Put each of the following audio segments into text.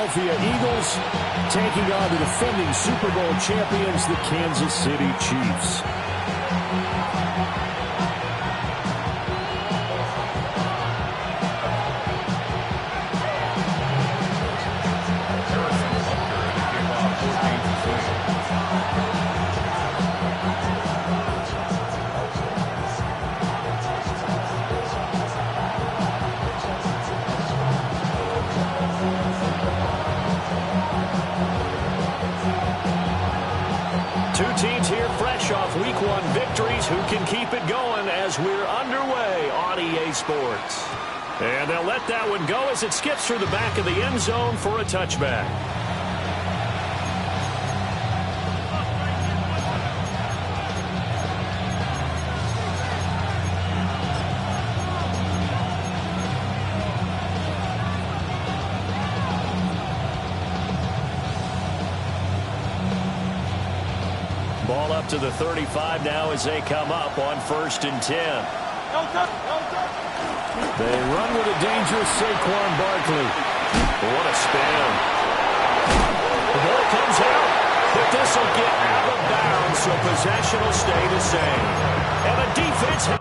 Philadelphia Eagles taking on the defending Super Bowl champions, the Kansas City Chiefs. Two teams here fresh off Week 1 victories who can keep it going as we're underway on EA Sports. And they'll let that one go as it skips through the back of the end zone for a touchback. Ball up to the 35 now as they come up on 1st and 10. They run with a dangerous Saquon Barkley. What a spin. The ball comes out, but this will get out of bounds, so possession will stay the same. And the defense...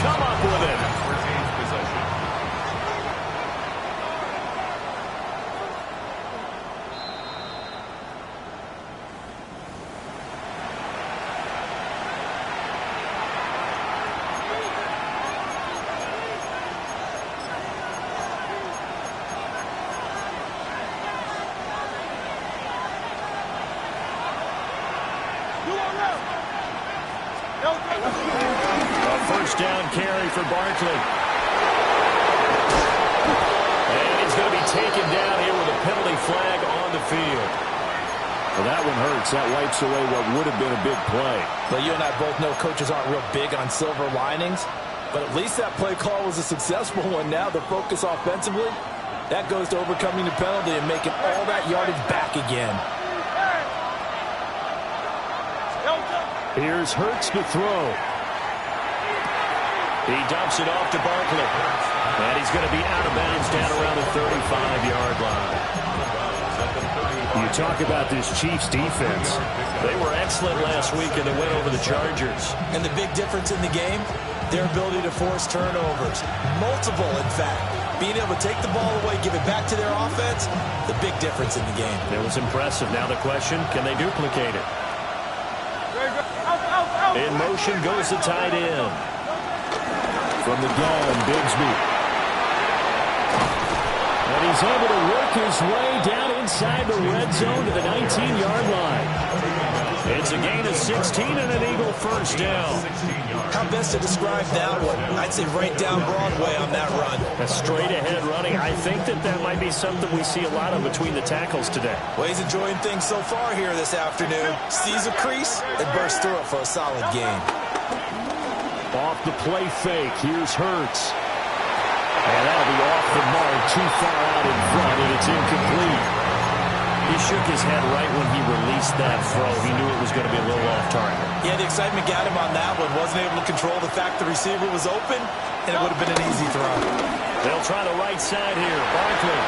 come up with it. First down carry for Barkley. And he's going to be taken down here with a penalty flag on the field. Well, that one hurts. That wipes away what would have been a big play. Well, you and I both know coaches aren't real big on silver linings, but at least that play call was a successful one. Now the focus offensively, that goes to overcoming the penalty and making all that yardage back again. Here's Hurts to throw. He dumps it off to Barkley. And he's going to be out of bounds down around the 35-yard line. You talk about this Chiefs defense. They were excellent last week in the win over the Chargers. And the big difference in the game, their ability to force turnovers. Multiple, in fact. Being able to take the ball away, give it back to their offense, the big difference in the game. It was impressive. Now the question, can they duplicate it? In motion goes the tight end. From the gun, Bigsby. And he's able to work his way down inside the red zone to the 19-yard line. It's a gain of 16 and an Eagle first down. How best to describe that one? I'd say right down Broadway on that run. A straight-ahead running. I think that might be something we see a lot of between the tackles today. Well, he's enjoying things so far here this afternoon. Sees a crease and bursts through it for a solid gain. Off the play fake, here's Hurts. And that'll be off the mark, too far out in front, and it's incomplete. He shook his head right when he released that throw. He knew it was going to be a little off target. Yeah, the excitement got him on that one. Wasn't able to control the fact the receiver was open, and it would have been an easy throw. They'll try the right side here. Barkley.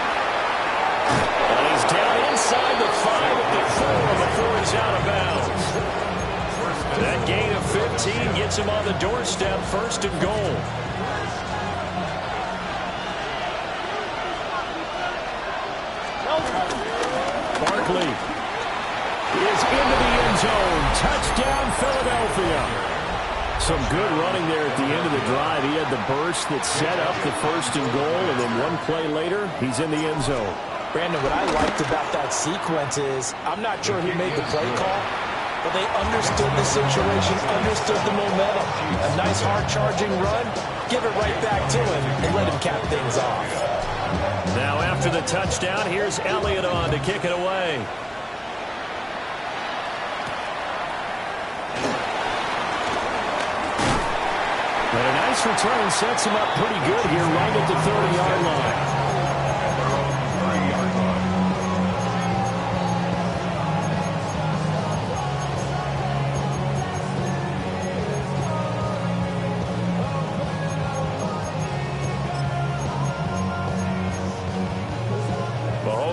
And he's down inside the 5 at the 4 before he's out of bounds. That gain of 15 gets him on the doorstep, 1st and goal. Barkley is into the end zone. Touchdown, Philadelphia. Some good running there at the end of the drive. He had the burst that set up the 1st and goal, and then one play later, he's in the end zone. Brandon, what I liked about that sequence is I'm not sure who made the play call, but they understood the situation, understood the momentum. A nice hard-charging run, give it right back to him, and let him cap things off. Now after the touchdown, here's Elliott on to kick it away. And a nice return sets him up pretty good here right at the 30-yard line.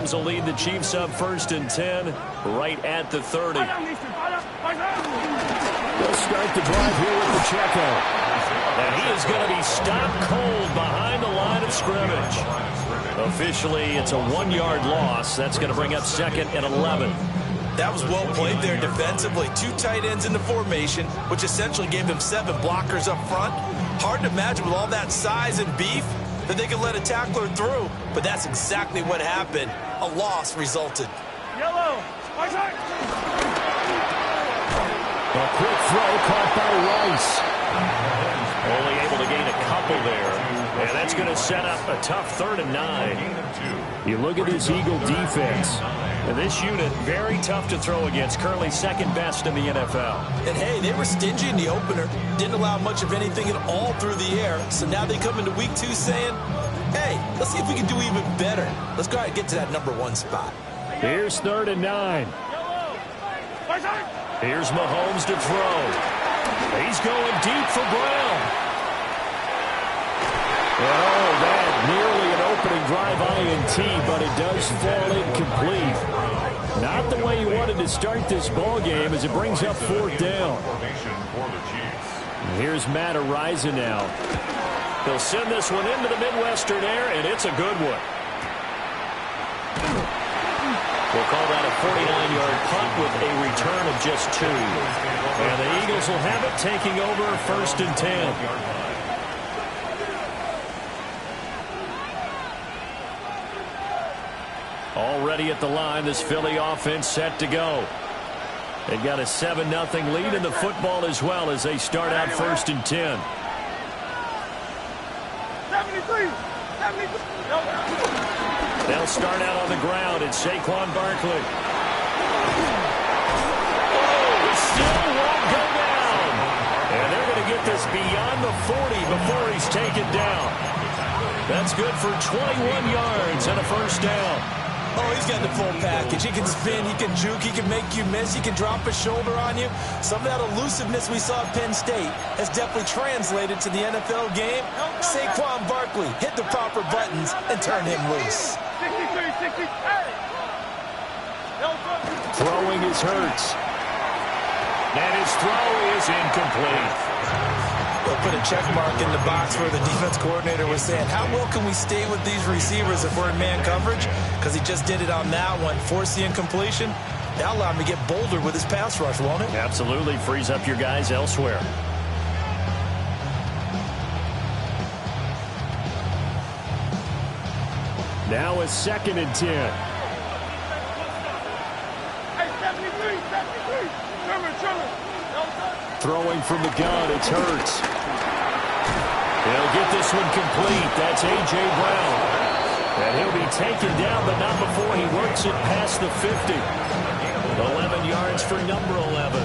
Mahomes will lead the Chiefs up 1st and 10 right at the 30. They'll start the drive here with the checkout. And he is going to be stopped cold behind the line of scrimmage. Officially, it's a 1-yard loss. That's going to bring up 2nd and 11. That was well played there defensively. 2 tight ends in the formation, which essentially gave them 7 blockers up front. Hard to imagine with all that size and beef that they could let a tackler through, but that's exactly what happened. A loss resulted. Yellow. A quick throw caught by Rice. Only able to gain a couple there. And that's going to set up a tough 3rd and 9. You look at this Eagle defense. And this unit, very tough to throw against. Currently 2nd best in the NFL. And hey, they were stingy in the opener. Didn't allow much of anything at all through the air. So now they come into week 2 saying, hey, let's see if we can do even better. Let's go ahead and get to that number 1 spot. Here's 3rd and 9. Here's Mahomes to throw. He's going deep for Brown. Oh, that nearly an opening drive INT, but it does fall incomplete. Not the way you wanted to start this ball game as it brings up 4th down. Here's Matt Ariza now. They'll send this one into the Midwestern air, and it's a good one. We'll call that a 49-yard punt with a return of just 2. And the Eagles will have it, taking over 1st and 10. Already at the line, this Philly offense set to go. They've got a 7-0 lead in the football as well as they start out 1st and 10. 73. They'll start out on the ground. It's Saquon Barkley. Oh, still won't go down. And they're going to get this beyond the 40 before he's taken down. That's good for 21 yards and a 1st down. Oh, he's got the full package. He can spin, he can juke, he can make you miss, he can drop a shoulder on you. Some of that elusiveness we saw at Penn State has definitely translated to the NFL game. Saquon Barkley hit the proper buttons and turn him loose. 63. Throwing is Hurts. And his throw is incomplete. They'll put a check mark in the box where the defense coordinator was saying, how well can we stay with these receivers if we're in man coverage? Because he just did it on that one. Force the incompletion. That'll allow him to get bolder with his pass rush, won't it? Absolutely. Frees up your guys elsewhere. Now it's 2nd and 10. Hey, 73. Throwing from the gun, it's Hurts. He'll get this one complete. That's A.J. Brown. And he'll be taken down, but not before he works it past the 50. 11 yards for number 11.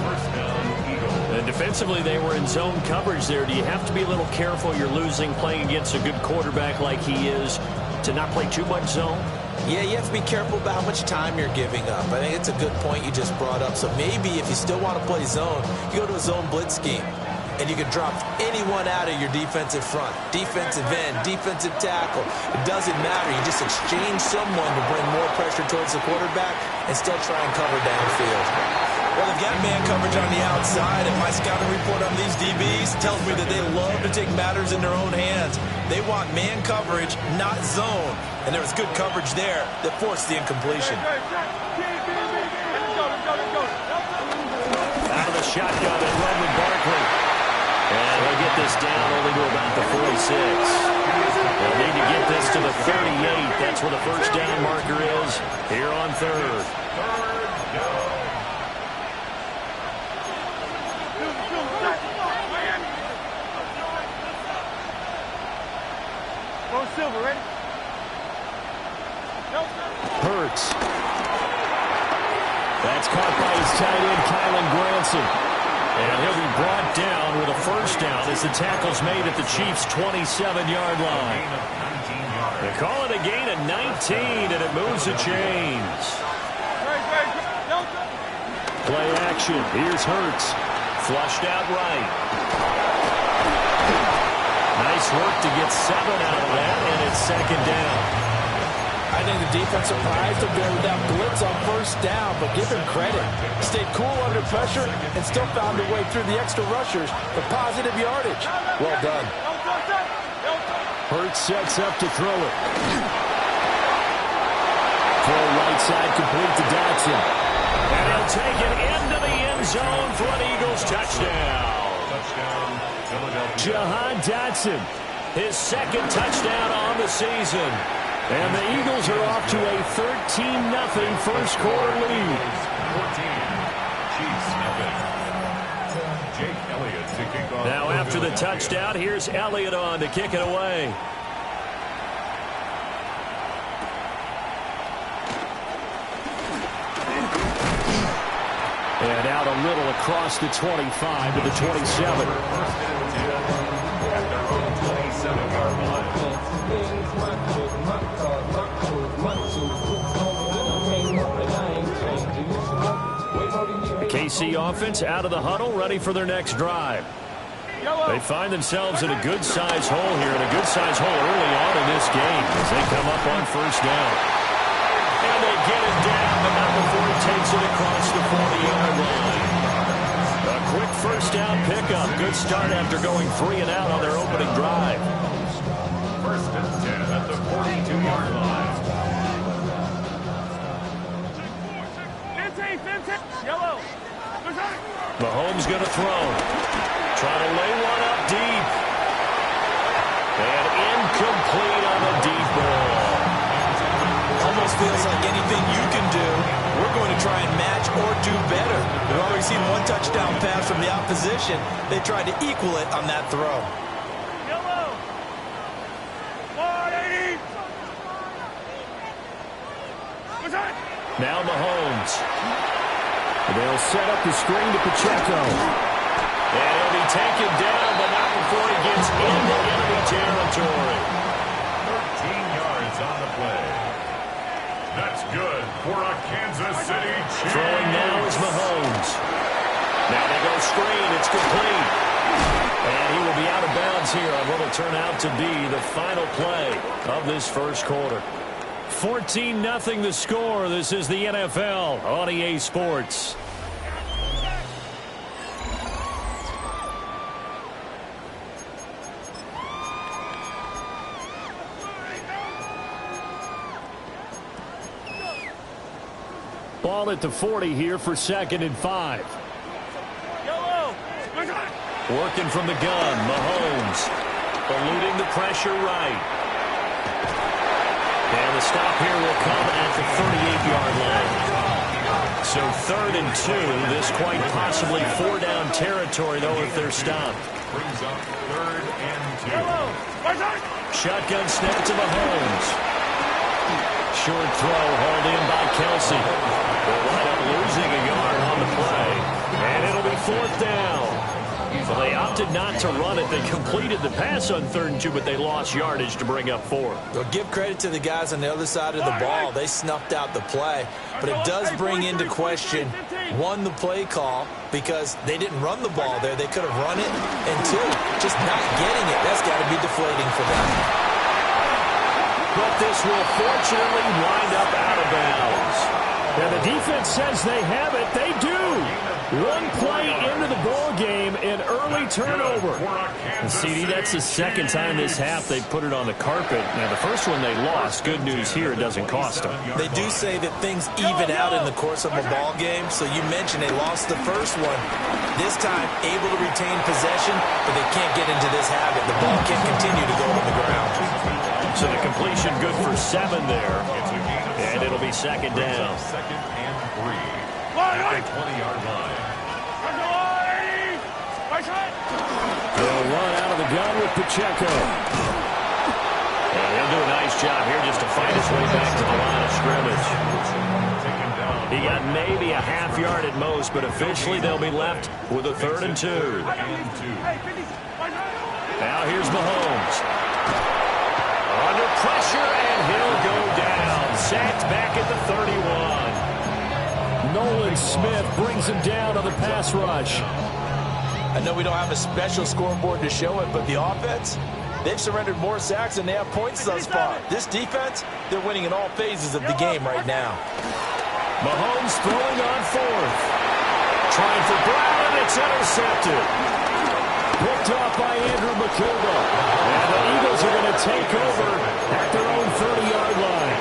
And defensively, they were in zone coverage there. Do you have to be a little careful? You're losing playing against a good quarterback like he is to not play too much zone? Yeah, you have to be careful about how much time you're giving up. I think it's a good point you just brought up. So maybe if you still want to play zone, you go to a zone blitz scheme. And you can drop anyone out of your defensive front. Defensive end, defensive tackle. It doesn't matter. You just exchange someone to bring more pressure towards the quarterback and still try and cover downfield. Well, they've got man coverage on the outside, and my scouting report on these DBs tells me that they love to take matters in their own hands. They want man coverage, not zone. And there was good coverage there that forced the incompletion. Out of the shotgun and run with Barkley. And they'll get this down only to about the 46. They'll need to get this to the 38. That's where the 1st down marker is here on 3rd. Silver, ready? Hurts. That's caught by his tight end, Kylan Granson. And he'll be brought down with a 1st down as the tackle's made at the Chiefs' 27-yard line. They call it a gain of 19, and it moves the chains. Play action. Here's Hurts. Flushed out right. Nice work to get 7 out of that, and it's 2nd down. I think the defense surprised him there with that blitz on first down, but give him credit. Stayed cool under pressure and still found a way through the extra rushers for positive yardage. Well done. Hurts sets up to throw it. Throw right side complete to Dotson. And he'll take it into the end zone for an Eagles touchdown. Jahan Dotson, his second touchdown on the season. And the Eagles are off to a 13-0 first quarter lead. Now after the touchdown, here's Elliott on to kick it away. And out a little across the 25 to the 27. The KC offense out of the huddle, ready for their next drive. They find themselves in a good-sized hole here, and a good-sized hole early on in this game as they come up on first down. And they get it down, but not before he takes it across the 40-yard line. A quick first down pickup. Good start after going 3 and out on their opening drive. First and 10 at the 42-yard line. Yellow. Mahomes going to throw. Trying to lay one up deep. And incomplete on the deep ball. Almost feels like anything you can do, we're going to try and match or do better. We've already seen one touchdown pass from the opposition. They tried to equal it on that throw. Yellow. 180. Now Mahomes. They'll set up the screen to Pacheco. And he'll be taken down, but not before he gets into enemy territory. 13 yards on the play. That's good for a Kansas City Chiefs. Throwing now is Mahomes. Now they go screen. It's complete. And he will be out of bounds here on what will turn out to be the final play of this first quarter. 14-0 the score. This is the NFL on EA Sports. Ball at the 40 here for 2nd and 5. Working from the gun, Mahomes. Eluding the pressure right. And the stop here will come at the 38-yard line. So 3rd and 2. This quite possibly 4-down territory, though, if they're stopped. Brings up 3rd and 2. Shotgun snap to Mahomes. Short throw hauled in by Kelsey. They'll wind up losing a yard on the play. And it'll be 4th down. So they opted not to run it. They completed the pass on 3rd and 2, but they lost yardage to bring up 4. Well, give credit to the guys on the other side of the ball. They snuffed out the play. But it does bring into question, 1, the play call, because they didn't run the ball there. They could have run it. And 2, just not getting it. That's got to be deflating for them. But this will fortunately wind up out of bounds. Now the defense says they have it. They do. 1 play into the ball game, an early turnover. And CD, that's the 2nd time this half they put it on the carpet. Now the first one they lost. Good news here, it doesn't cost them. They do say that things even out in the course of a ball game. So you mentioned they lost the first one. This time able to retain possession, but they can't get into this habit. The ball can't continue to go on the ground. So the completion good for 7 there. And it'll be 2nd down. 2nd and 3. At the 20-yard line. They'll run out of the gun with Pacheco. And he'll do a nice job here just to fight his way back to the line of scrimmage. He got maybe a half yard at most, but officially they'll be left with a 3rd and 2. Now here's Mahomes. Under pressure, and he'll go down. Sacked back at the 31. Nolan Smith brings him down on the pass rush. I know we don't have a special scoreboard to show it, but the offense, They've surrendered more sacks than they have points thus far. This defense, they're winning in all phases of the game right now. Mahomes throwing on fourth. Trying for Brown, and it's intercepted. Picked off by Andrew McKilda. And the Eagles are going to take over at their own 30-yard line.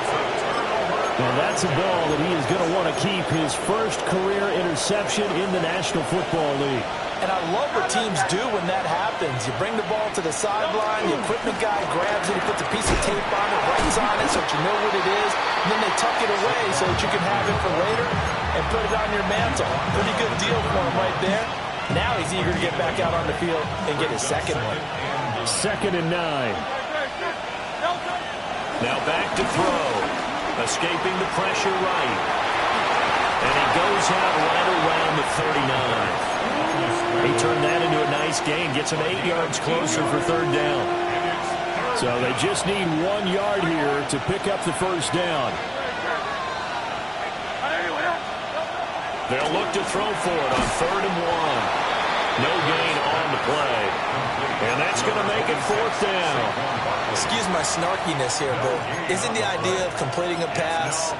And that's a ball that he is going to want to keep, his first career interception in the National Football League. And I love what teams do when that happens. You bring the ball to the sideline, the equipment guy grabs it, he puts a piece of tape on it, writes on it so that you know what it is, and then they tuck it away so that you can have it for later and put it on your mantle. Pretty good deal for him right there. Now he's eager to get back out on the field and get his second one. 2nd and 9. Now back to throw. Escaping the pressure right. And he goes out right around the 39. He turned that into a nice gain. Gets him 8 yards closer for 3rd down. So they just need 1 yard here to pick up the first down. They'll look to throw for it on 3rd and 1. No gain on the play. And that's going to make it 4th down. Excuse my snarkiness here, but isn't the idea of completing a pass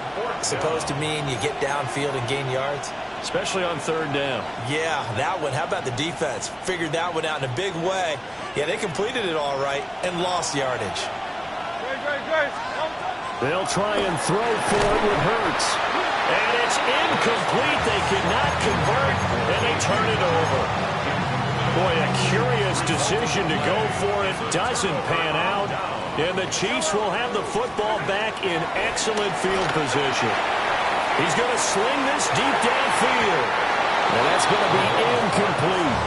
supposed to mean you get downfield and gain yards? Especially on 3rd down. Yeah, that one. How about the defense? Figured that one out in a big way. Yeah, they completed it all right and lost yardage. They'll try and throw for it with Hurts. And it's incomplete. They cannot convert, and they turn it over. Boy, a curious decision to go for it. Doesn't pan out. And the Chiefs will have the football back in excellent field position. He's going to sling this deep downfield. And that's going to be incomplete.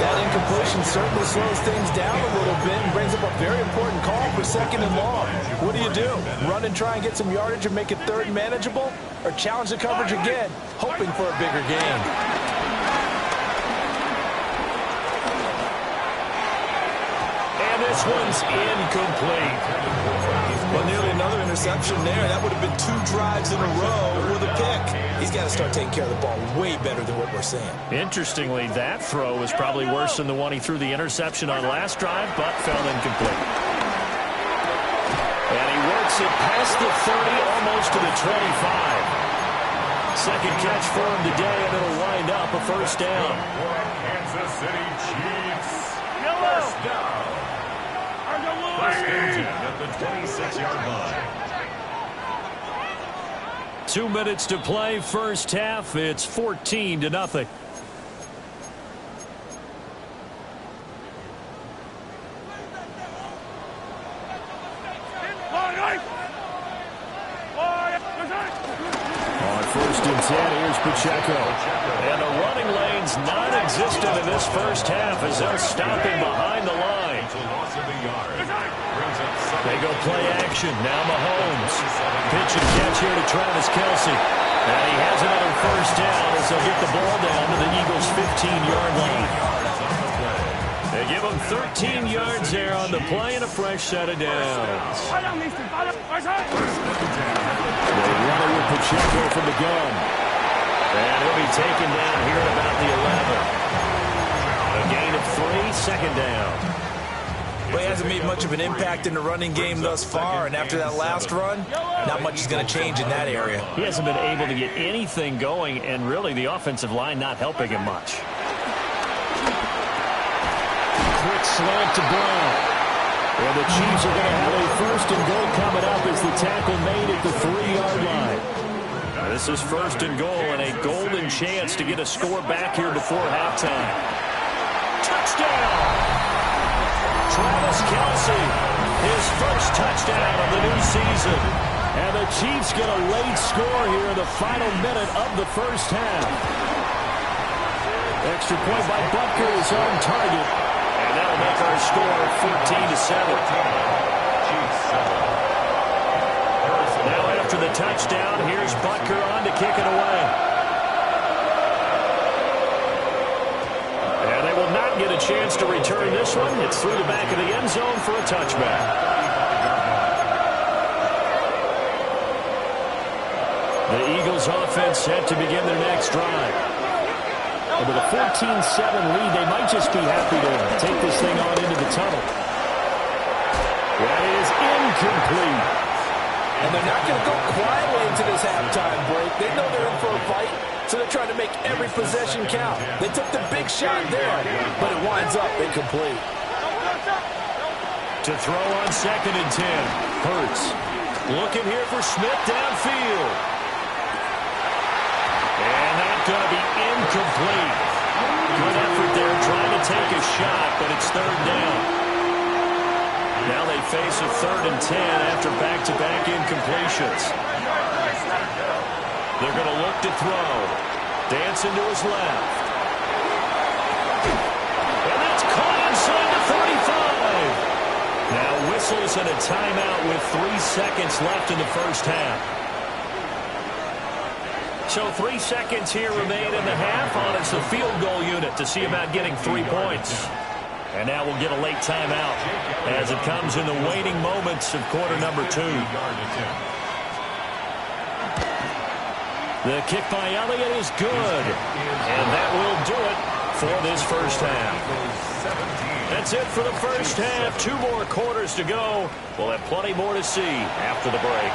That incompletion certainly slows things down a little bit and brings up a very important call for 2nd and long. What do? Run and try and get some yardage and make it 3rd manageable? Or challenge the coverage again, hoping for a bigger gain? And this one's incomplete. Well, nearly another interception there. That would have been 2 drives in a row with a pick. He's got to start taking care of the ball way better than what we're seeing. Interestingly, that throw was probably worse than the one he threw the interception on last drive, but fell incomplete. And he works it past the 30, almost to the 25. Second catch for him today, and it'll wind up a 1st down. Kansas City Chiefs. First down. First and 10 at the 26-yard line. 2 minutes to play, first half. It's 14-0. On 1st and 10, here's Pacheco. And the running lane's non-existent in this first half as they'll stop him behind the line. They go play action. Now Mahomes. Pitch and catch here to Travis Kelce. And he has another first down as they'll get the ball down to the Eagles' 15-yard line. They give him 13 yards there on the play and a fresh set of downs. They run it with Pacheco from the gun. And he'll be taken down here at about the 11. A gain of 3, 2nd down. Well, he hasn't made much of an impact in the running game thus far, and after that last run, not much is going to change in that area. He hasn't been able to get anything going, and really the offensive line not helping him much. Quick slant to Brown. And the Chiefs are going to have a 1st and goal coming up as the tackle made at the 3-yard line. Now, this is 1st and goal and a golden chance to get a score back here before halftime. Touchdown! Travis Kelce, his first touchdown of the new season. And the Chiefs get a late score here in the final minute of the first half. Extra point by Butker is on target. And that'll make our score 14-7. Now after the touchdown, here's Butker on to kick it away. Get a chance to return this one. It's through the back of the end zone for a touchback. The Eagles offense set to begin their next drive. And with a 14-7 lead, they might just be happy to take this thing on into the tunnel. That is incomplete. And they're not going to go quietly into this halftime break. They know they're in for a fight, so they're trying to make every possession count. They took the big shot there, but it winds up incomplete. To throw on 2nd and 10. Hurts. Looking here for Smith downfield. And that's going to be incomplete. Good effort there trying to take a shot, but it's 3rd down. Now they face a 3rd and 10 after back-to-back incompletions. They're going to look to throw. Dancing to his left. And that's caught inside the 35. Now whistles and a timeout with 3 seconds left in the first half. So 3 seconds here remain in the half on it's the field goal unit to see about getting 3 points. And now we'll get a late timeout as it comes in the waning moments of quarter number 2. The kick by Elliott is good. And that will do it for this first half. That's it for the first half. 2 more quarters to go. We'll have plenty more to see after the break.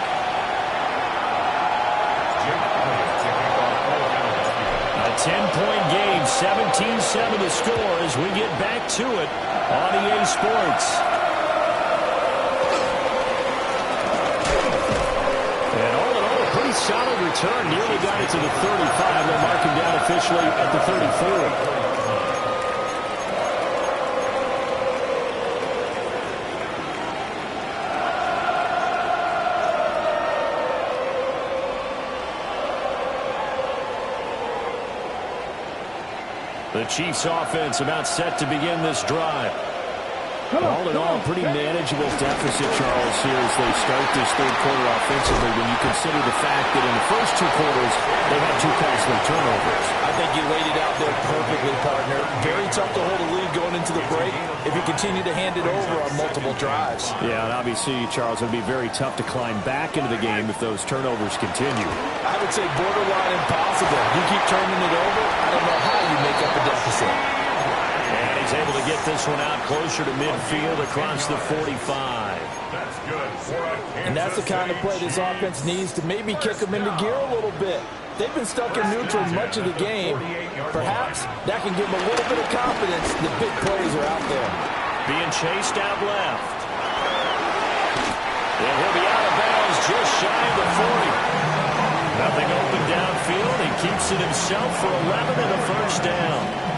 A 10-point game, 17-7 the score as we get back to it on EA Sports. And all in all, a pretty solid return. Nearly got it to the 35. They'll mark him down officially at the 34. The Chiefs offense about set to begin this drive. All in all, pretty manageable deficit, Charles, here as they start this 3rd quarter offensively when you consider the fact that in the first 2 quarters, they had 2 costly turnovers. I think you laid it out there perfectly, partner. Very tough to hold a lead going into the break if you continue to hand it over on multiple drives. Yeah, and obviously, Charles, it would be very tough to climb back into the game if those turnovers continue. I would say borderline impossible. You keep turning it over, I don't know how you make up a deficit. And he's able to get this one out closer to midfield across the 45. That's good. And that's the kind of play this offense needs to maybe kick them into gear a little bit. They've been stuck in neutral much of the game. Perhaps that can give them a little bit of confidence that big plays are out there. Being chased out left. And he'll be out of bounds just shy of the 40. Nothing open downfield. He keeps it himself for 11 and a first down.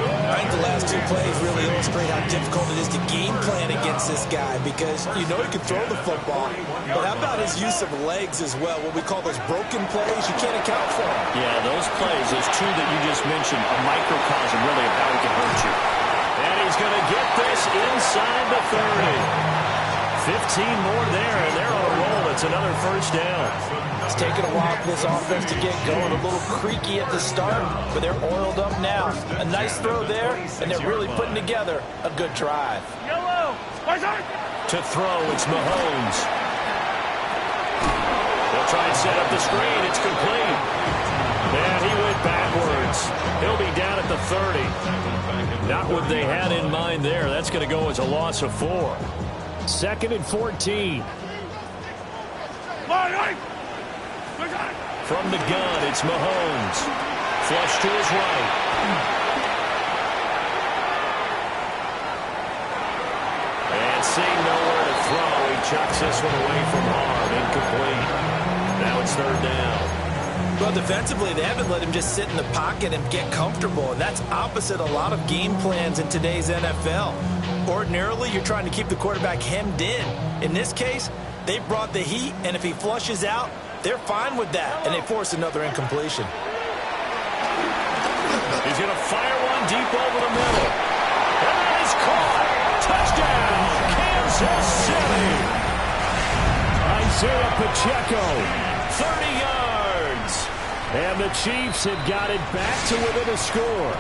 I think the last 2 plays really illustrate how difficult it is to game plan against this guy because you know he can throw the football, but how about his use of legs as well, what we call those broken plays? You can't account for them. Yeah, those plays, those 2 that you just mentioned, a microcosm really of how he can hurt you. And he's going to get this inside the 30. 15 more there, and they're on a roll. It's another first down. It's taken a while for this offense to get going. A little creaky at the start, but they're oiled up now. A nice throw there, and they're really putting together a good drive. Yellow. To throw, it's Mahomes. They'll try and set up the screen. It's complete. And he went backwards. He'll be down at the 30. Not what they had in mind there. That's going to go as a loss of 4. 2nd and 14. From the gun, it's Mahomes. Flush to his right. And seeing nowhere to throw, he chucks this one away from harm. Incomplete. Now it's 3rd down. Well, defensively, they haven't let him just sit in the pocket and get comfortable, and that's opposite a lot of game plans in today's NFL. Ordinarily, you're trying to keep the quarterback hemmed in. In this case, they brought the heat, and if he flushes out, they're fine with that, and they force another incompletion. He's going to fire one deep over the middle. And that is caught. Touchdown, Kansas City. Isaiah Pacheco, 30 yards. And the Chiefs have got it back to within a score.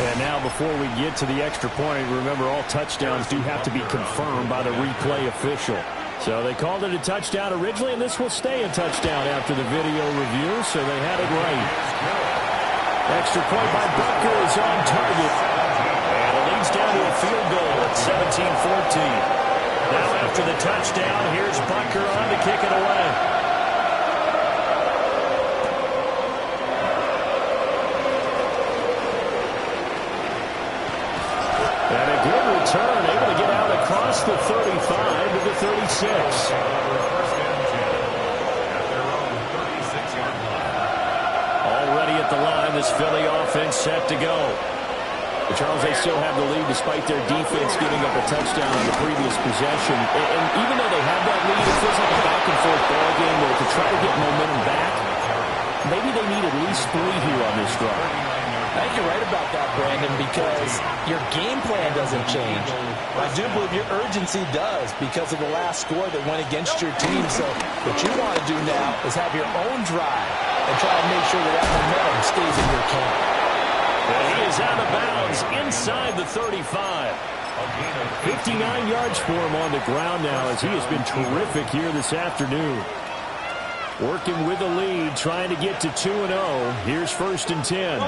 And now before we get to the extra point, remember all touchdowns do have to be confirmed by the replay official. So they called it a touchdown originally, and this will stay a touchdown after the video review, so they had it right. Extra point by Butker is on target. And it leads down to a field goal at 17-14. Now after the touchdown, here's Butker on to kick it away. And a good return, able to get out across the 35 to the 36. Already at the line, this Philly offense set to go. But Charles, they still have the lead despite their defense giving up a touchdown on the previous possession. And even though they have that lead, it feels like a back-and-forth ball game where to try to get momentum back, maybe they need at least 3 here on this drive. I think you're right about that, Brandon, because your game plan doesn't change. I do believe your urgency does because of the last score that went against your team. So what you want to do now is have your own drive and try to make sure that that momentum stays in your camp. And he is out of bounds inside the 35. 59 yards for him on the ground now as he has been terrific here this afternoon. Working with the lead, trying to get to 2-0. Here's 1st and 10.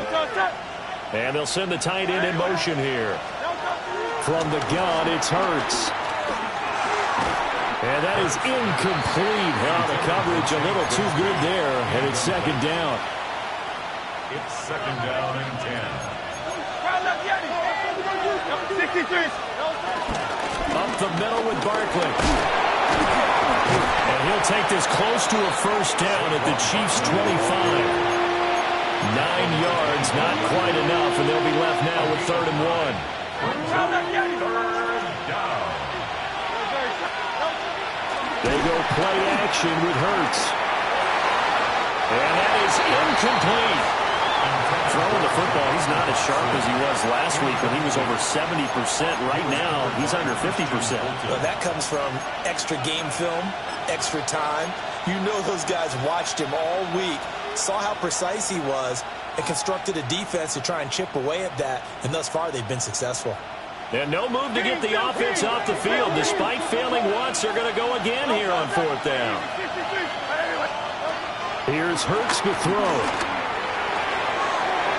And they'll send the tight end in motion here. From the gun, it's Hurts. And that is incomplete. The coverage a little too good there, and it's 2nd down. It's 2nd down and 10. Up the middle with Barkley. And he'll take this close to a 1st down at the Chiefs' 25. 9 yards, not quite enough, and they'll be left now with 3rd and 1. 3rd down. They go play action with Hurts. And that is incomplete. Throwing the football, he's not as sharp as he was last week when he was over 70%. Right now, he's under 50%. Well, that comes from extra game film, extra time. You know those guys watched him all week, saw how precise he was, and constructed a defense to try and chip away at that. And thus far, they've been successful. And no move to get the offense off the field. Despite failing once, they're going to go again here on 4th down. Here's Hurts to throw.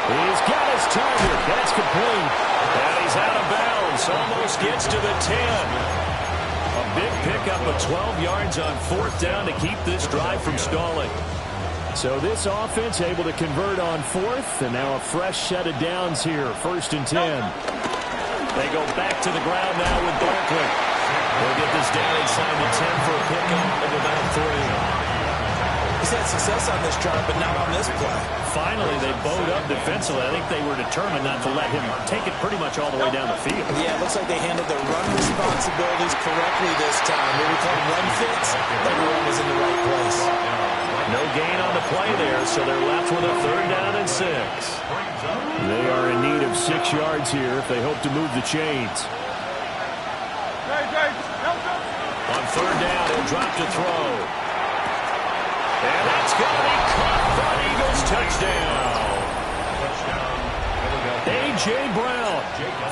He's got his target. That's complete. And he's out of bounds. Almost gets to the 10. A big pickup of 12 yards on 4th down to keep this drive from stalling. So this offense able to convert on 4th, and now a fresh set of downs here. 1st and 10. They go back to the ground now with Barkley. They'll get this down inside the 10 for a pickup of about 3. He's had success on this drive, but not on this play. Finally, they bowed up defensively. I think they were determined not to let him take it pretty much all the way down the field. Yeah, it looks like they handled their run responsibilities correctly this time. What we call run fits, everyone was in the right place. No gain on the play there, so they're left with a 3rd down and 6. They are in need of 6 yards here if they hope to move the chains. On 3rd down, he'll drop to throw. And that's going to be caught for an Eagles touchdown. A.J. Brown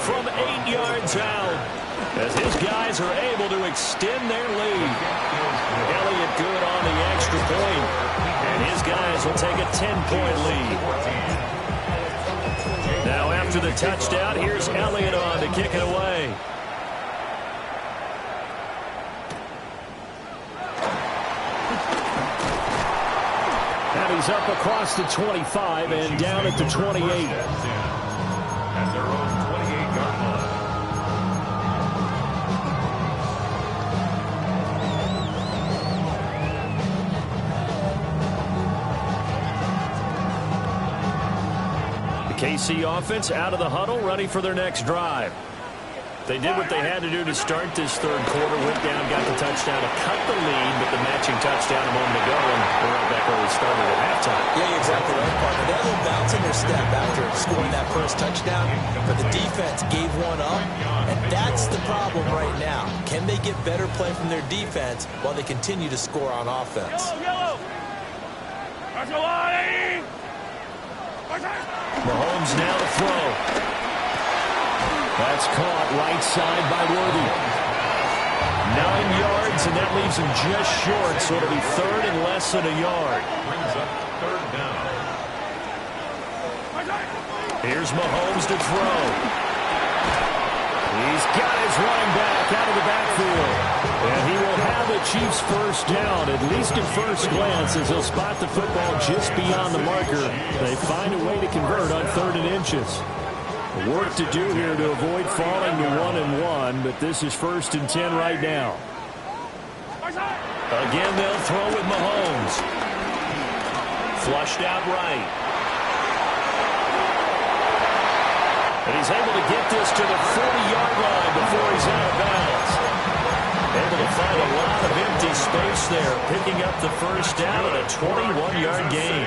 from 8 yards out as his guys are able to extend their lead. Elliott good on the extra point, and his guys will take a 10-point lead. Now after the touchdown, here's Elliott on to kick it away. He's up across the 25 and down at the 28. At their own 28-yard line. The KC offense out of the huddle, ready for their next drive. They did what they had to do to start this 3rd quarter. Went down, got the touchdown to cut the lead, but the matching touchdown a moment ago, and we're right back where we started at halftime. Yeah, you're exactly right, partner. They had a little bounce in their step after scoring that first touchdown, but the defense gave one up, and that's the problem right now. Can they get better play from their defense while they continue to score on offense? Mahomes now to throw. That's caught right side by Worthy. 9 yards, and that leaves him just short, so it'll be 3rd and less than a yard. Brings up 3rd down. Here's Mahomes to throw. He's got his running back out of the backfield. And he will have the Chiefs first down, at least at first glance, as he'll spot the football just beyond the marker. They find a way to convert on 3rd and inches. Work to do here to avoid falling to 1-1, but this is 1st and 10 right now. Again, they'll throw with Mahomes. Flushed out right. And he's able to get this to the 40-yard line before he's out of bounds. Able to find a lot of empty space there, picking up the first down and a 21-yard gain.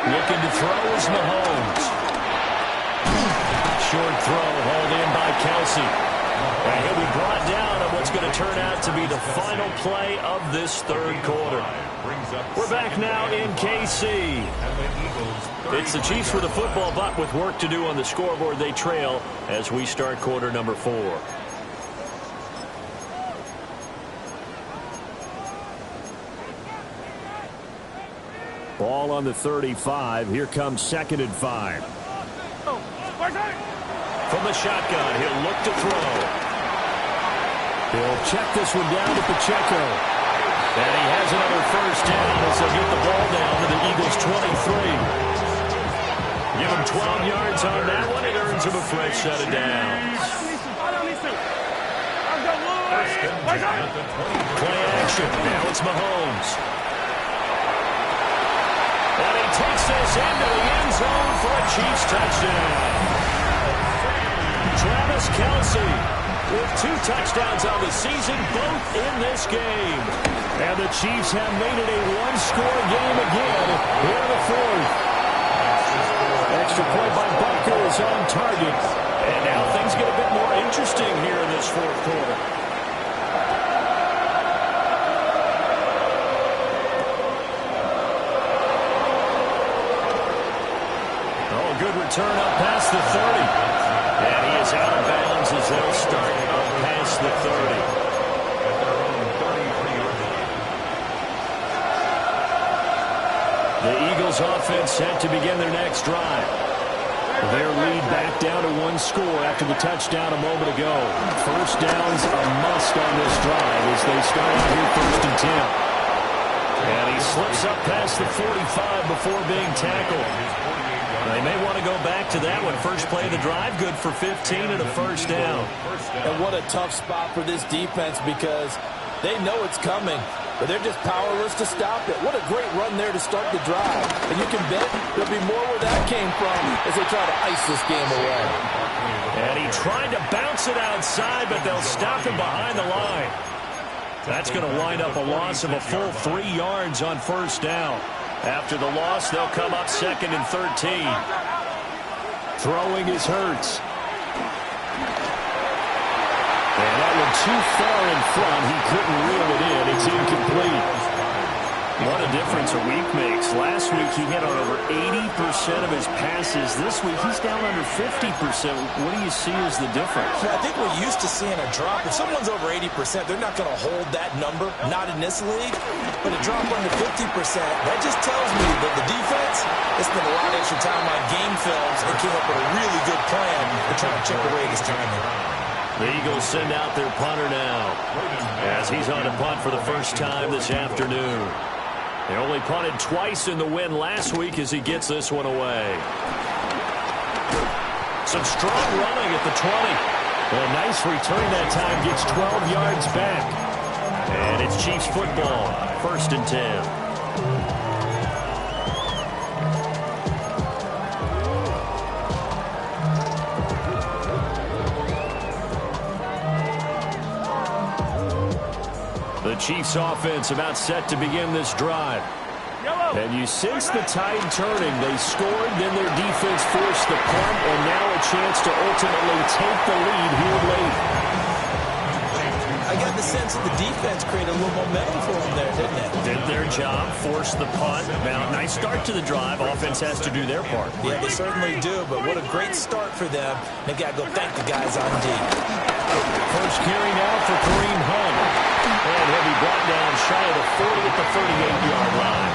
Looking to throw is Mahomes. Short throw hauled in by Kelsey. And he'll be brought down on what's going to turn out to be the final play of this 3rd quarter. We're back now in KC. It's the Chiefs with the football, but with work to do on the scoreboard, they trail as we start quarter number 4. Ball on the 35. Here comes 2nd and 5. From the shotgun, he'll look to throw. He'll check this one down to Pacheco. And he has another first down as he'll get the ball down to the Eagles' 23. Give him 12 yards on that one. It earns him a fresh set of downs. Play action. Now it's Mahomes. And he takes this into the end zone for a Chiefs touchdown. Travis Kelsey with 2 touchdowns on the season, both in this game. And the Chiefs have made it a one-score game again here in the 4th. Extra point by Bucker is on target. And now things get a bit more interesting here in this 4th quarter. Oh, good return up past the 30. And he is out of bounds as they'll start up past the 30. The Eagles offense set to begin their next drive. Their lead back down to 1 score after the touchdown a moment ago. First down's a must on this drive as they start out here 1st and 10. And he slips up past the 45 before being tackled. They may want to go back to that one. First play of the drive, good for 15 and a first down. And what a tough spot for this defense because they know it's coming, but they're just powerless to stop it. What a great run there to start the drive. And you can bet there'll be more where that came from as they try to ice this game away. And he tried to bounce it outside, but they'll stop him behind the line. That's going to wind up a loss of a full 3 yards on first down. After the loss, they'll come up 2nd and 13. Throwing is Hurts. And that one too far in front. He couldn't reel it in. It's incomplete. What a difference a week makes. Last week he hit on over 80% of his passes. This week he's down under 50%. What do you see as the difference? Yeah, I think we're used to seeing a drop. If someone's over 80%, they're not going to hold that number. Not in this league. But a drop under 50%, that just tells me that the defense has spent a lot of extra time on game films and came up with a really good plan to try to chip away this timing. The Eagles send out their punter now as he's on to punt for the first time this afternoon. They only punted twice in the win last week as he gets this one away. Some strong running at the 20. A nice return that time, gets 12 yards back. And it's Chiefs football, 1st and 10. The Chiefs offense about set to begin this drive. And you sense the tide turning. They scored, then their defense forced the punt, and now a chance to ultimately take the lead here late. I got the sense that the defense created a little momentum for them there, didn't it? Did their job, forced the punt. Now, nice start to the drive. Offense has to do their part. Yeah, they certainly do, but what a great start for them. They got to go thank the guys on D. First carry now for Kareem Hunt. And he'll be brought down shy of the 40 at the 38-yard line.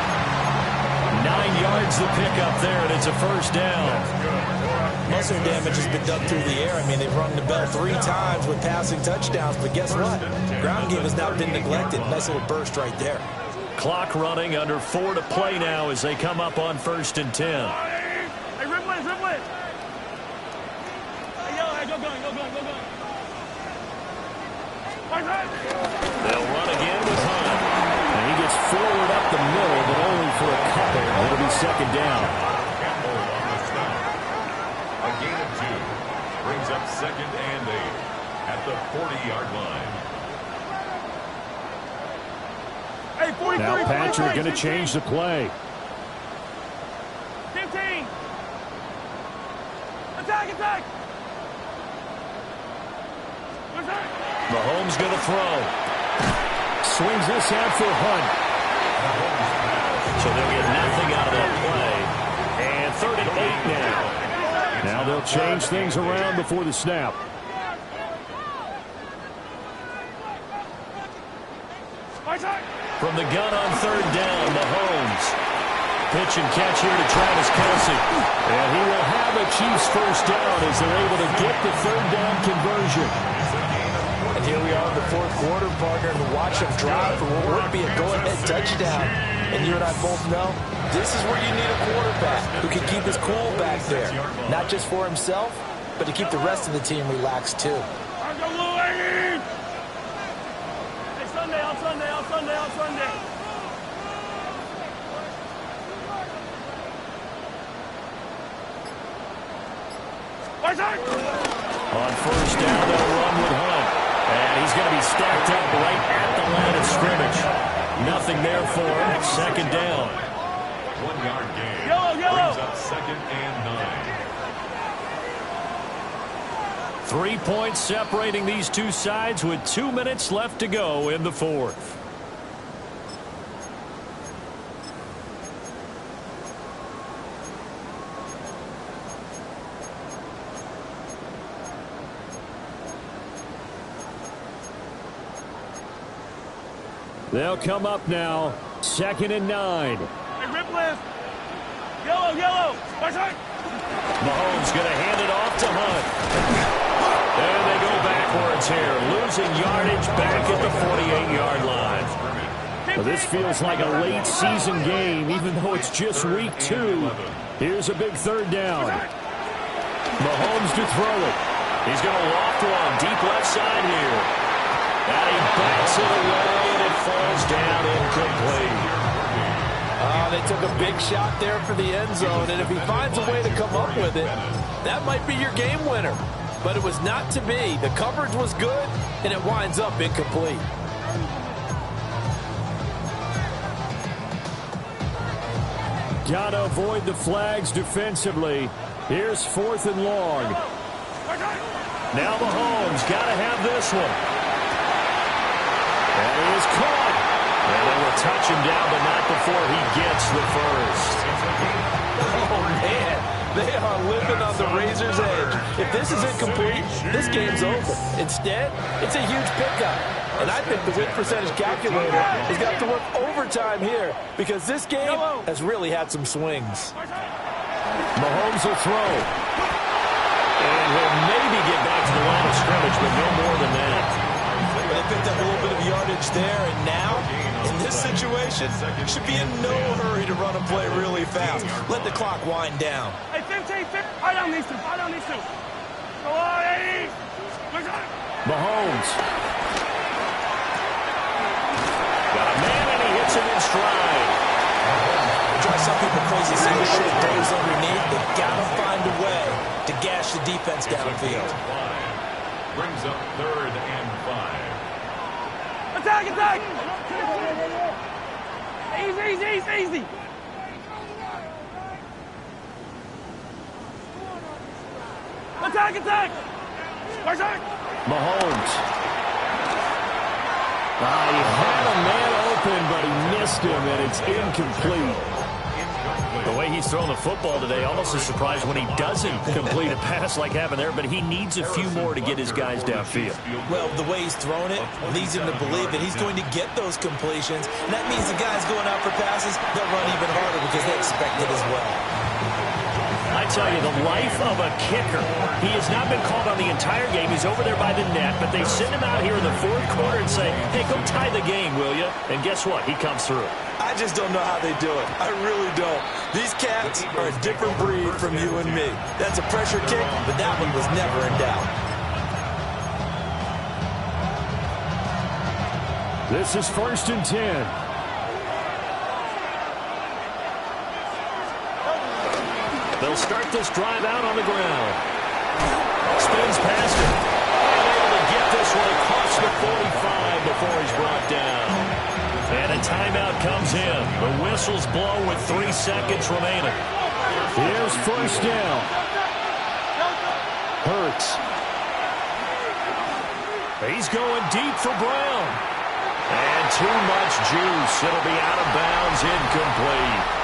9 yards finds the pickup there, and it's a first down. Muscle damage has been done through the air. I mean, they've rung the bell 3 times with passing touchdowns, but guess what? Ground game has not been neglected. Nice little burst right there. Clock running, under 4 to play now as they come up on 1st and 10. Hey, Ripley, Ripley. Hey, yo, hey, go going. They'll run again with Hunt. And he gets forward up the middle, but only for a couple. It'll be 2nd down. Campbell on the stop. A gain of 2 brings up 2nd and 8 at the 40-yard line. Hey, 43, Now Patrick going to 15. change the play. 15. Attack. What's that? Mahomes going to throw. Swings this out for Hunt. So they'll get nothing out of that play. And 3rd and 8 now. Now they'll change things around before the snap. From the gun on 3rd down, Mahomes. Pitch and catch here to Travis Kelce. And he will have a Chiefs first down as they're able to get the 3rd down conversion. And here we are in the 4th quarter, partner, and to watch him drive for what would be a go-ahead touchdown. And you and I both know this is where you need a quarterback who can keep his cool back there. Not just for himself, but to keep the rest of the team relaxed too. On Sunday. On 1st down, they'll run with Hunt. And he's going to be stacked up right at the line of scrimmage. Nothing there for him. 2nd down. 1-yard gain. Yellow. Brings up 2nd and 9. 3 points separating these two sides with 2 minutes left to go in the 4th. They'll come up now. 2nd and 9. Hey, Ripley. Yellow. Mahomes going to hand it off to Hunt. And they go backwards here, losing yardage back at the 48-yard line. Well, this feels like a late season game, even though it's just week 2. Here's a big 3rd down. Mahomes to throw it. He's going to loft one deep left side here. And he backs it away, and it falls down incomplete. They took a big shot there for the end zone, and if he finds a way to come up with it, that might be your game winner. But it was not to be. The coverage was good, and it winds up incomplete. Gotta avoid the flags defensively. Here's 4th and long. Now Mahomes gotta have this one. And he is caught. And they will touch him down, but not before he gets the first. Oh, man. They are living on the razor's edge. If this is incomplete, this game's over. Instead, it's a huge pickup. And I think the win percentage calculator has got to work overtime here because this game has really had some swings. Mahomes will throw. And he'll maybe get back to the line of scrimmage, but no more than that. They picked up a little bit of yardage there, and now, in this situation, should be in no hurry to run a play really fast. Let the clock wind down. Hey, 15. I don't need to. Go on, Eddie. Mahomes. Got a man, and he hits him in stride. Drive some people crazy seeing the short throws underneath. They've got to find a way to gash the defense downfield. Brings up 3rd and 5. Attack. Easy. Attack. Mahomes. He had a man open, but he missed him, and it's incomplete. The way he's thrown the football today, almost a surprise when he doesn't complete a pass like happened there, but he needs a few more to get his guys downfield. Well, the way he's thrown it leads him to believe that he's going to get those completions, and that means the guys going out for passes, they'll run even harder because as they expected as well. I tell you, the life of a kicker. He has not been called on the entire game. He's over there by the net, but they send him out here in the fourth quarter and say, hey, go tie the game, will you? And guess what? He comes through. I just don't know how they do it. I really don't. These cats are a different breed from you and me. That's a pressure kick, but that one was never in doubt. This is 1st and 10. They'll start this drive out on the ground. Spins past him. And able to get this one across the 45 before he's brought down. And a timeout comes in. The whistle's blown with 3 seconds remaining. Here's 1st down. Hurts. He's going deep for Brown. And too much juice. It'll be out of bounds, incomplete.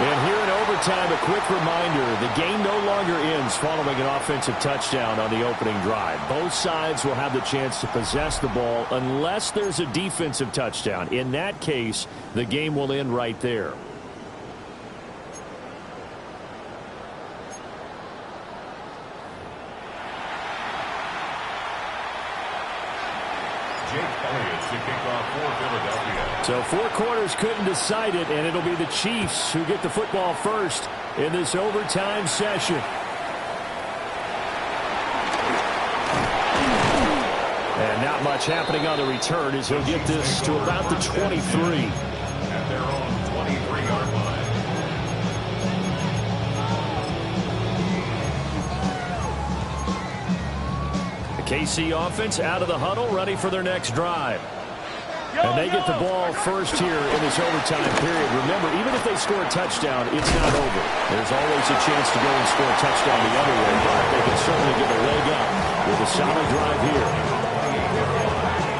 And here in overtime, a quick reminder, the game no longer ends following an offensive touchdown on the opening drive. Both sides will have the chance to possess the ball unless there's a defensive touchdown. In that case, the game will end right there. So 4 quarters couldn't decide it, and it'll be the Chiefs who get the football first in this overtime session. And not much happening on the return as he'll get this to about the 23. At their own 23-yard line. The KC offense out of the huddle, ready for their next drive. And they get the ball first here in this overtime period. Remember, even if they score a touchdown, it's not over. There's always a chance to go and score a touchdown the other way, but they can certainly get a leg up with a solid drive here.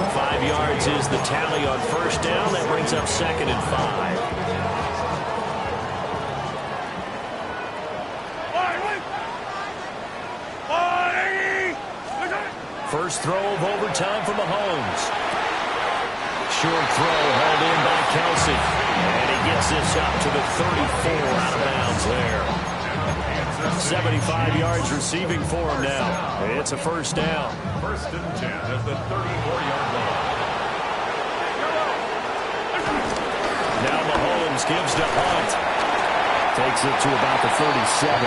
5 yards is the tally on 1st down. That brings up 2nd and 5. First throw of overtime for Mahomes. Short throw held in by Kelsey. And he gets this up to the 34 out of bounds there. 75 yards receiving for him now. It's a 1st down. 1st and 10 at the 34-yard line. Now Mahomes gives to Hunt. Takes it to about the 37.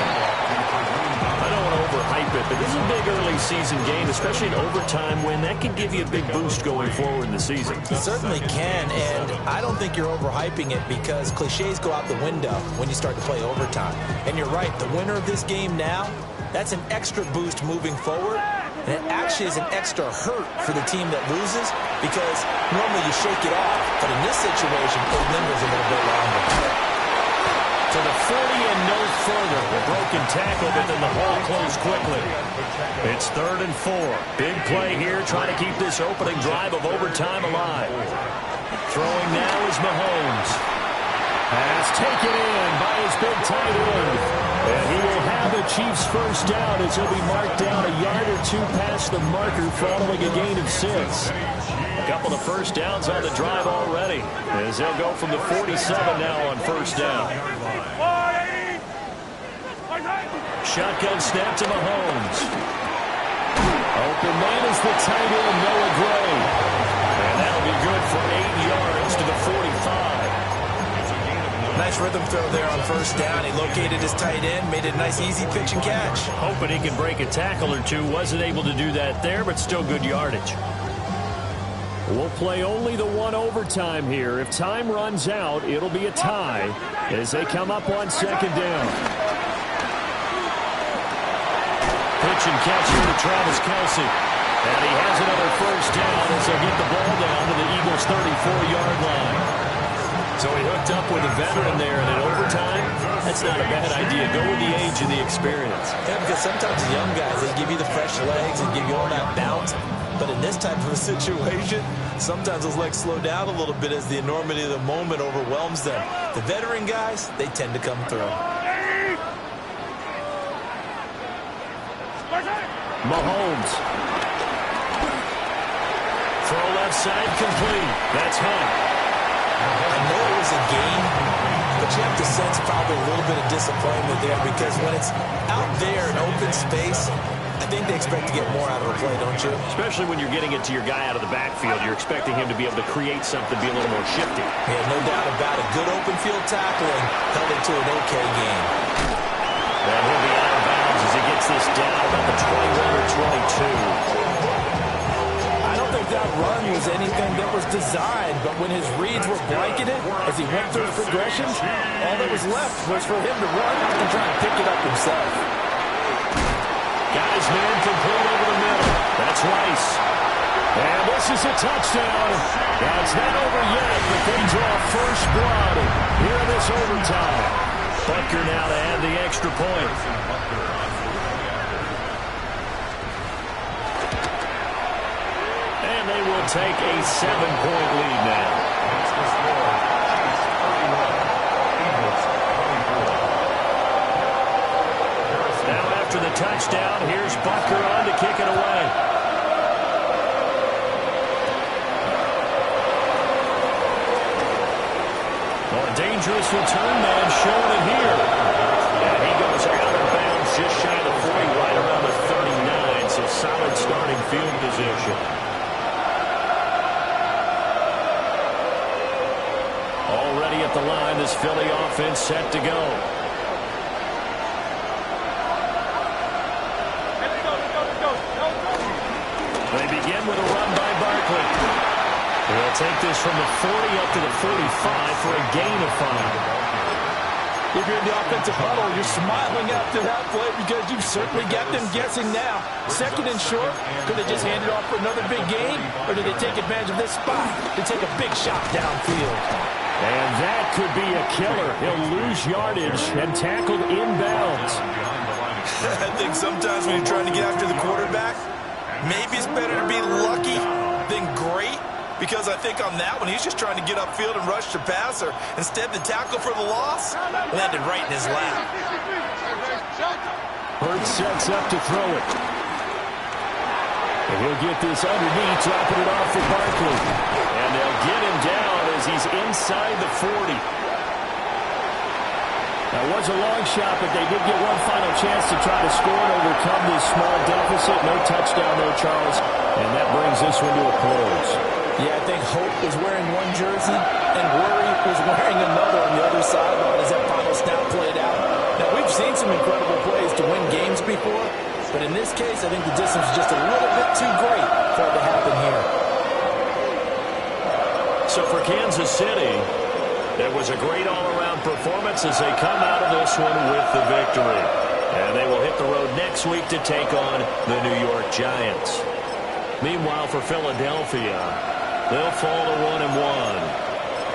I don't want to overhype it, but this is a big early season game, especially an overtime win. That could give you a big boost going forward in the season. It certainly can, and I don't think you're overhyping it because cliches go out the window when you start to play overtime. And you're right, the winner of this game now, that's an extra boost moving forward, and it actually is an extra hurt for the team that loses because normally you shake it off, but in this situation, it lingers a little bit longer. To the 40 and no further. A broken tackle, but then the hole closed quickly. It's 3rd and 4. Big play here, trying to keep this opening drive of overtime alive. Throwing now is Mahomes. Pass taken in by his big tight end. And he will have the Chiefs' 1st down as he'll be marked down a yard or 2 past the marker following a gain of 6. A couple of 1st downs on the drive already as they'll go from the 47 now on 1st down. Shotgun snap to Mahomes. Open man is the tight end, Noah Gray. And that'll be good for 8 yards to the 45. Nice rhythm throw there on 1st down. He located his tight end, made it a nice easy pitch and catch. Hoping he can break a tackle or two. Wasn't able to do that there, but still good yardage. We'll play only the 1 overtime here. If time runs out, it'll be a tie as they come up on 2nd down. Pitch and catch here to Travis Kelsey. And he has another 1st down as they'll get the ball down to the Eagles' 34-yard line. So he hooked up with a veteran there, and in overtime, that's not a bad idea. Go with the age and the experience. Yeah, because sometimes the young guys, they give you the fresh legs and give you all that bounce. But in this type of a situation, sometimes those legs slow down a little bit as the enormity of the moment overwhelms them. The veteran guys, they tend to come through. Mahomes. Throw left side complete. That's Hunt. I know it was a game, but you have to sense little bit of disappointment there because when it's out there in open space, I think they expect to get more out of the play, don't you? Especially when you're getting it to your guy out of the backfield. You're expecting him to be able to create something, be a little more shifty. Yeah, no doubt about it. Good open field tackling held it to an okay game. And he'll be out of bounds as he gets this down about the 21 or 22. I don't think that run was anything that was designed, but when his reads were blanketed as he went through his progressions, all that was left was for him to run and try to pick it up himself. Got his man complete over the middle. That's Rice. And this is a touchdown. Now it's not over yet, but they draw first blood here in this overtime. Butker now to add the extra point. And they will take a 7-point lead now. Now after the touchdown, here's Butker on to kick it away. Well, a dangerous return man showing it here. And he goes out of bounds just shy of the 40, right around the 39, so solid starting field position. Already at the line, this Philly offense set to go. They begin with a run by Barkley. They'll take this from the 40 up to the 45 for a gain of 5. If you're in the offensive huddle, you're smiling after that play because you've certainly got them guessing now. Second and short, could they just hand it off for another big gain? Or do they take advantage of this spot to take a big shot downfield? And that could be a killer. He'll lose yardage and tackled inbounds. I think sometimes when you're trying to get after the quarterback, maybe it's better to be lucky than great. Because I think on that one, he's just trying to get upfield and rush the passer. Instead, the tackle for the loss landed right in his lap. Hurts sets up to throw it. And he'll get this underneath, dropping it off for Barkley. And they'll get him down as he's inside the 40. That was a long shot, but they did get one final chance to try to score and overcome this small deficit. No touchdown there, Charles. And that brings this one to a close. Yeah, I think hope was wearing one jersey and worry was wearing another on the other sideline as that final snap played out. Now, we've seen some incredible plays to win games before, but in this case, I think the distance is just a little bit too great for it to happen here. So for Kansas City, it was a great all-around performance as they come out of this one with the victory. And they will hit the road next week to take on the New York Giants. Meanwhile, for Philadelphia, they'll fall to 1-1,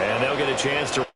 and they'll get a chance to